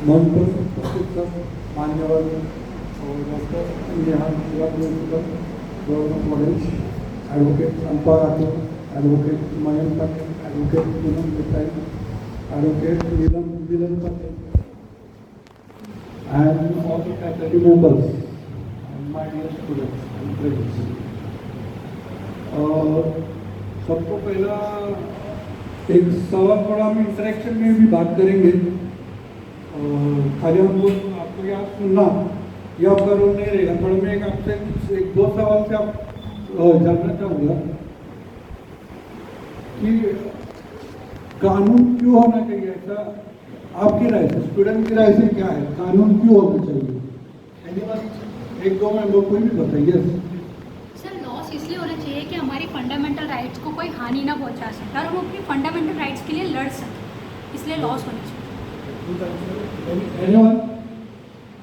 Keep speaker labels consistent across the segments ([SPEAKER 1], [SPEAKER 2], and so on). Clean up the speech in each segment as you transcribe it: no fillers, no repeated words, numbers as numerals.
[SPEAKER 1] मंच पर उपस्थित सब मान्यवर और doctor Neha principal government college, advocate Alpa Rathore, advocate Mayank Patel, advocate Poonam Desai, advocate Neelam Patel, and all the faculty members and my dear students and friends. सबको पहला एक सवाल थोड़ा हम इंटरेक्शन में भी बात करेंगे। खाली हमको आपको याद सुनना या आपका रोल नहीं रहेगा। थोड़ा मैं एक आपसे एक दो सवाल से आप जानना चाहूँगा कि कानून क्यों होना चाहिए, ऐसा आपकी राय से, स्टूडेंट की राय से क्या है, कानून क्यों होना चाहिए? एक दो में कोई भी बताइए।
[SPEAKER 2] सर, लॉस इसलिए होना चाहिए कि हमारी फंडामेंटल राइट्स को कोई हानि ना पहुंचा सके और हम अपनी फंडामेंटल राइट्स के लिए लड़ सकें, इसलिए लॉस होने चाहिए।
[SPEAKER 1] Anyone?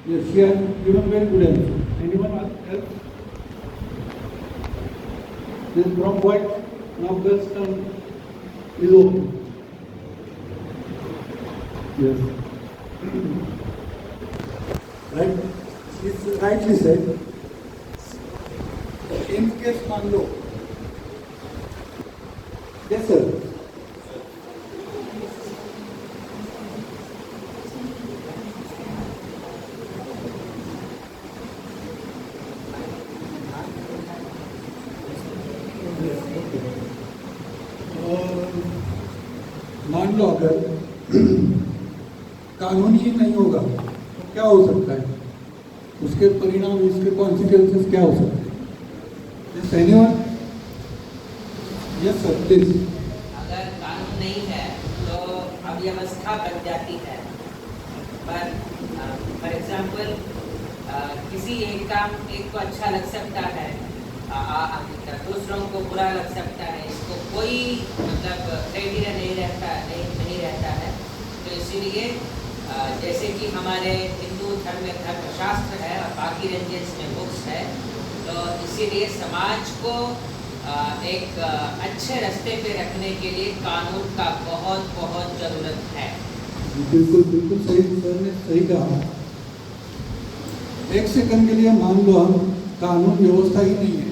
[SPEAKER 1] Yes, she has given very good answer. Anyone else? This from what now girls turn is open. Yes. Right? It's rightly said. In case मान लो, yes sir. मान लो अगर कानून ही नहीं होगा तो क्या हो सकता है, उसके परिणाम, इसके कॉन्सिक्वेंसेस क्या हो सकते हैं? Yes, anyone? Yes sir, please.
[SPEAKER 3] अगर कानून नहीं है तो अव्यवस्था बन जाती है। पर फॉर एग्जाम्पल किसी एक काम एक को अच्छा लग सकता है, दूसरों को बुरा लग सकता है, इसको कोई मतलब क्राइटेरिया नहीं रहता है। तो इसीलिए जैसे कि हमारे हिंदू धर्म में धर्मशास्त्र है और बाकी रिलीजियंस में बुक्स है, तो इसीलिए समाज को एक अच्छे रास्ते पे रखने के लिए कानून का बहुत बहुत ज़रूरत है।
[SPEAKER 1] बिल्कुल बिल्कुल सही, सर ने सही कहा। एक सेकंड के लिए मान लो हम कानून व्यवस्था ही नहीं है,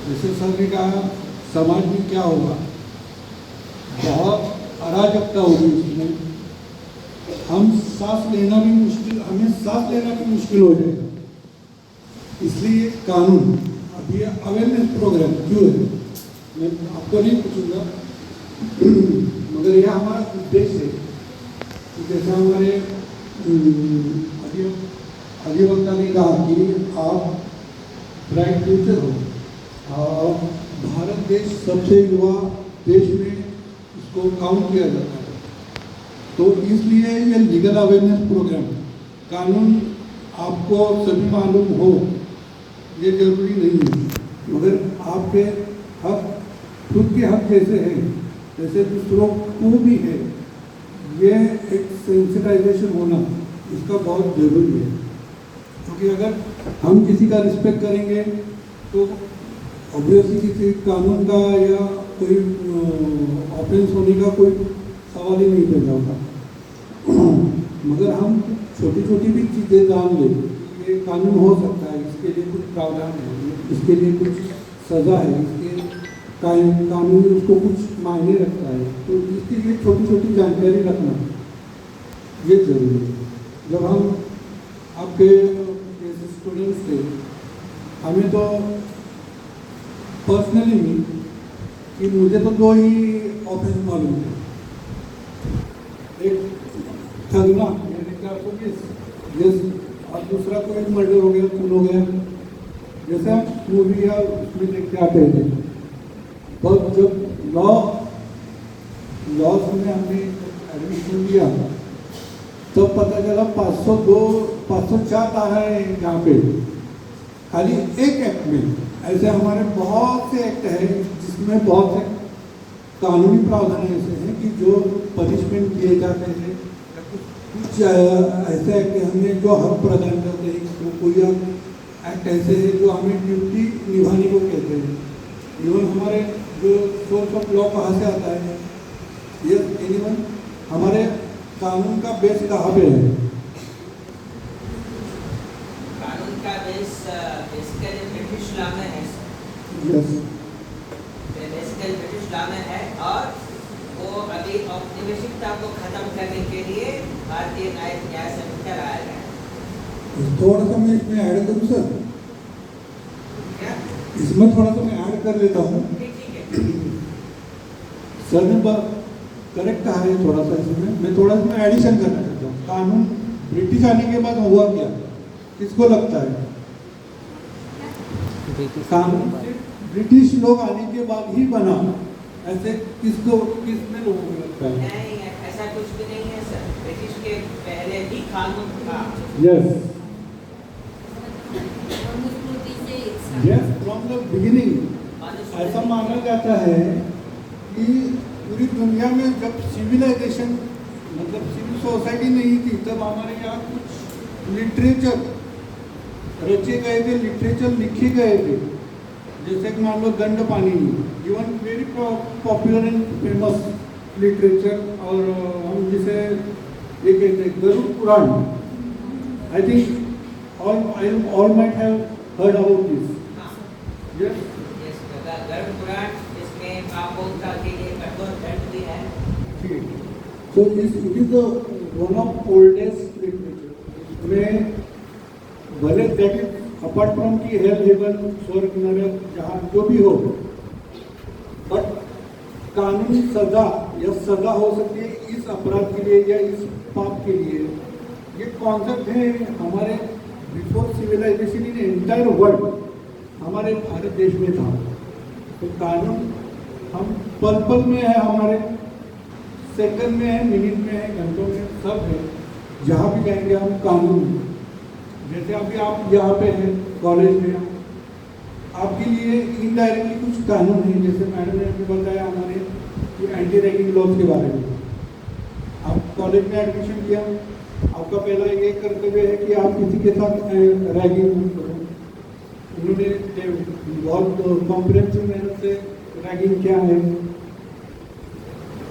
[SPEAKER 1] जैसे सर ने कहा समाज में क्या होगा, बहुत अराजकता होगी उसमें, हमें सांस लेना भी मुश्किल हो जाएगा। इसलिए कानून, अब ये अवेयरनेस प्रोग्राम क्यों है मैं आपको नहीं पूछूंगा, मगर यह हमारा उद्देश्य है। जैसे हमारे अधिवक्ता ने कहा कि आप ब्राइट फ्यूचर हो और भारत देश सबसे युवा देश में इसको काउंट किया जाता है, तो इसलिए ये लीगल अवेयरनेस प्रोग्राम, कानून आपको सभी मालूम हो ये जरूरी नहीं है, मगर आपके हक, खुद के हक जैसे हैं जैसे दूसरों को भी है, ये एक सेंसिटाइजेशन होना इसका बहुत जरूरी है। क्योंकि अगर हम किसी का रिस्पेक्ट करेंगे तो ऑब्वियसली किसी कानून का या कोई ऑफेंस होने का कोई सवाल ही नहीं पैदा होता। मगर हम छोटी छोटी भी चीज़ें जान लें, ये कानून हो सकता है, इसके लिए कुछ प्रावधान है, इसके लिए कुछ सज़ा है, इसके कानून उसको कुछ मायने रखता है, तो इसके लिए छोटी छोटी जानकारी रखना ये जरूरी है। जब हम आपके जैसे स्टूडेंट्स थे, हमें तो पर्सनली भी कि मुझे तो दो ही ऑफेंस मालूम थे, एक ठगना यानी 420 और दूसरा कोई मर्डर हो गया, खून हो गया, जैसे हम मूवी या उसमें देखते आते थे। पर जब लॉ में हमने एडमिशन लिया तब पता चला 504 धारा है यहाँ पे, खाली एक एक्ट में। ऐसे हमारे बहुत से एक्ट है जिसमें बहुत से कानूनी प्रावधान ऐसे हैं कि जो पनिशमेंट दिए जाते हैं, कुछ ऐसे एक्ट हमें जो हक प्रदान करते हैं, तो कोई एक्ट ऐसे है जो हमें ड्यूटी निभाने को कहते हैं। इवन हमारे जो सोर्स ऑफ लॉ कहाँ से आता है, ये एनीवन हमारे कानून का बेस कहाँ पे है?
[SPEAKER 3] कानून का बेस बेसिकली ब्रिटिश लॉ में है sir.
[SPEAKER 1] Yes,
[SPEAKER 3] basically British law में है, और वो अभी औपनिवेशिकता को खत्म करने के लिए भारतीय न्याय संहिता लाया गया है।
[SPEAKER 1] थोड़ा सा मैं इसमें ऐड करूँ सर?
[SPEAKER 3] क्या?
[SPEAKER 1] इसमें थोड़ा सा मैं ऐड कर लेता हूँ।
[SPEAKER 3] ठीक है।
[SPEAKER 1] सर ने करेक्ट कहा है थोड़ा सा, इसमें मैं थोड़ा सा एडिशन करना चाहता हूँ। कानून ब्रिटिश आने के बाद हुआ क्या, किसको लगता है? कानून ब्रिटिश लोग आने के बाद ही बना, ऐसे किसने लोगों को लगता है?
[SPEAKER 3] नहीं, ऐसा कुछ भी नहीं है सर। ब्रिटिश के पहले भी कानून था।
[SPEAKER 1] Yes yes, from the beginning ऐसा माना जाता है कि पूरी दुनिया में जब सिविलाइजेशन मतलब सिविल सोसाइटी नहीं थी, तब हमारे यहाँ कुछ लिटरेचर रचे गए थे, लिटरेचर लिखे गए थे, जैसे कि मान लो दंड Panini, even very popular and famous literature, और हम जिसे ये कहते हैं Garuda Purana. I think all might have heard about this. Yes.
[SPEAKER 3] Yes, Garuda Purana, इसमें पापों के लिए कठोर दंड भी है।
[SPEAKER 1] So it is the one of oldest literature. इसमें भले that is apart from की hell, heaven, स्वर्ग, नरक, जहाँ जो भी हो, but कानूनी सजा या सजा हो सकती है इस अपराध के लिए या इस पाप के लिए। ये कॉन्सेप्ट है हमारे before civilization in entire world, हमारे भारत देश में था। तो कानून हम पल पल में है, हमारे सेकंड में है, मिनट में है, घंटों में, सब है। जहाँ भी जाएंगे हम कानून, जैसे अभी आप यहाँ पे हैं कॉलेज में, आपके लिए इनडायरेक्टली कुछ कानून है, जैसे मैडम ने हमें बताया हमारे एंटी रैगिंग लॉज के बारे में। आप कॉलेज में एडमिशन किया, आपका पहला ये कर्तव्य है कि आप किसी के साथ रैगिंग मत करो। उन्होंने बहुत कॉम्प्रिहेंसिव मेहनत से रैगिंग क्या है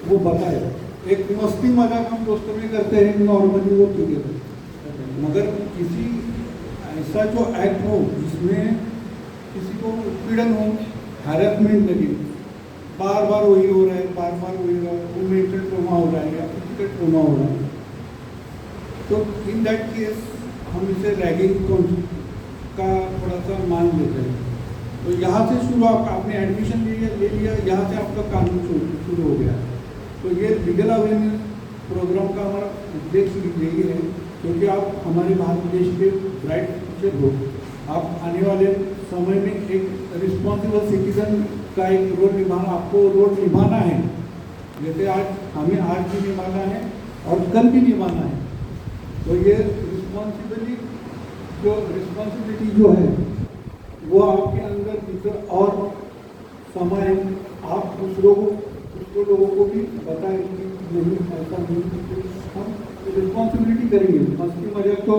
[SPEAKER 1] वो बताया। एक मस्ती मजाक हम दोस्तों में करते हैं नॉर्मली, वो ठीक है, मगर किसी ऐसा जो एक्ट हो जिसमें किसी को उत्पीड़न हो, हैरेसमेंट लगे, बार बार वही हो रहा है, बार बार वही हो रहा है, वो मेंटल ट्रॉमा हो रहा है या फिजिकल ट्रॉमा हो रहा है, तो इन दैट केस हम इसे रैगिंग का थोड़ा सा मान लेते हैं। तो यहाँ से शुरू आपने एडमिशन ले लिया, यहाँ से आपका कानून शुरू हो गया। तो ये लीगल अवेयरनेस प्रोग्राम का हमारा उद्देश्य यही है, क्योंकि आप हमारे भारत देश के ब्राइट फ्यूचर हो। आप आने वाले समय में एक रिस्पॉन्सिबल सिटीजन का एक रोल निभाना, आपको रोल निभाना है, जैसे आज हमें आज भी निभाना है और कल भी निभाना है। तो ये रिस्पॉन्सिबिलिटी जो है वो आपके अंदर भीतर और समय आप दूसरों लोगों को भी बताएं कि नहीं ऐसा नहीं, हम रिस्पॉन्सिबिलिटी करेंगे। मस्ती मजाक तो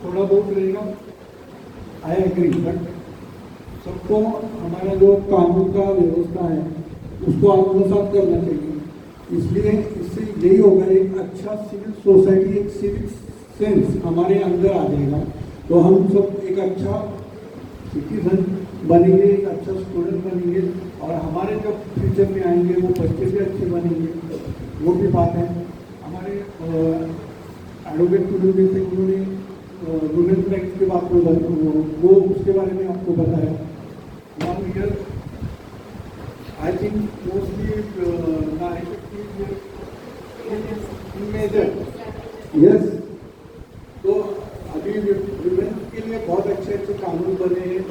[SPEAKER 1] थोड़ा बहुत रहेगा, आई एग्री, बट सबको हमारा जो कानून का व्यवस्था है उसको आत्मसात करना चाहिए। इसलिए इससे यही होगा, एक अच्छा सिविल सोसाइटी, एक सिविक सेंस हमारे अंदर आ जाएगा, तो हम सब एक अच्छा सिटीजन बनेंगे, एक अच्छा स्टूडेंट बनेंगे, और हमारे जब फ्यूचर में आएंगे वो बच्चे भी अच्छे बनेंगे। वो भी बात है। हमारे एडवोकेट टुडू जैसे उन्होंने वुमेन्स राइट्स की बात वो उसके बारे में आपको बताया। One year I think mostly yes. तो अभी वुमेन्स के लिए बहुत अच्छे अच्छे कानून बने हैं।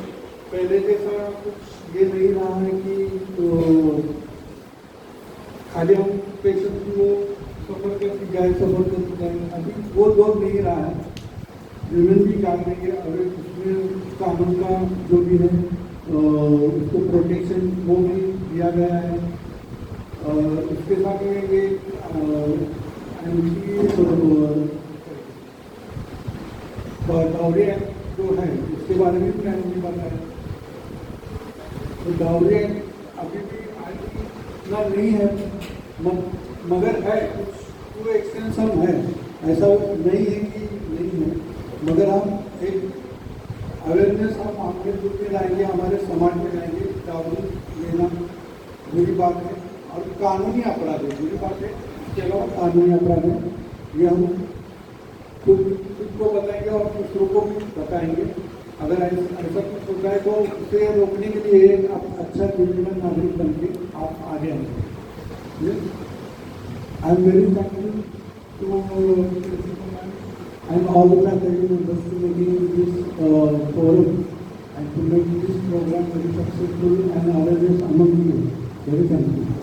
[SPEAKER 1] पहले जैसा कुछ ये नहीं रहा है कि तो खाली हम पेशेंट को सफ़र करके जाए। अभी वो दौर नहीं रहा है, वुमेन भी जान रही है। अगर उसमें कानून का जो भी है उसको प्रोटेक्शन वो भी दिया गया है। उसके साथ में ये डाउरी एक्ट जो है उसके बारे में भी मैंने बताया। तो डाउरी एक्ट अभी भी इतना नहीं है, मगर है कुछ टू एक्सटेंशन है। ऐसा नहीं है कि नहीं है, मगर हम एक अवेयरनेस हम आपके ग्रुप में लाएंगे, हमारे समाज में लाएंगे, जागरूक लेना बुरी बात है और कानूनी अपराध है, बुरी बात है, इसके अलावा कानूनी अपराध है। ये हम खुद को बताएंगे और दूसरों को भी बताएंगे। अगर ऐसा कुछ होता है तो उसे रोकने के लिए आप अच्छा जिम्मेदार नागरिक बन के आप आगे आएंगे। I am very thankful to and all the faculty members to making this forum and to make this program very successful and awareness among you. Very thankful.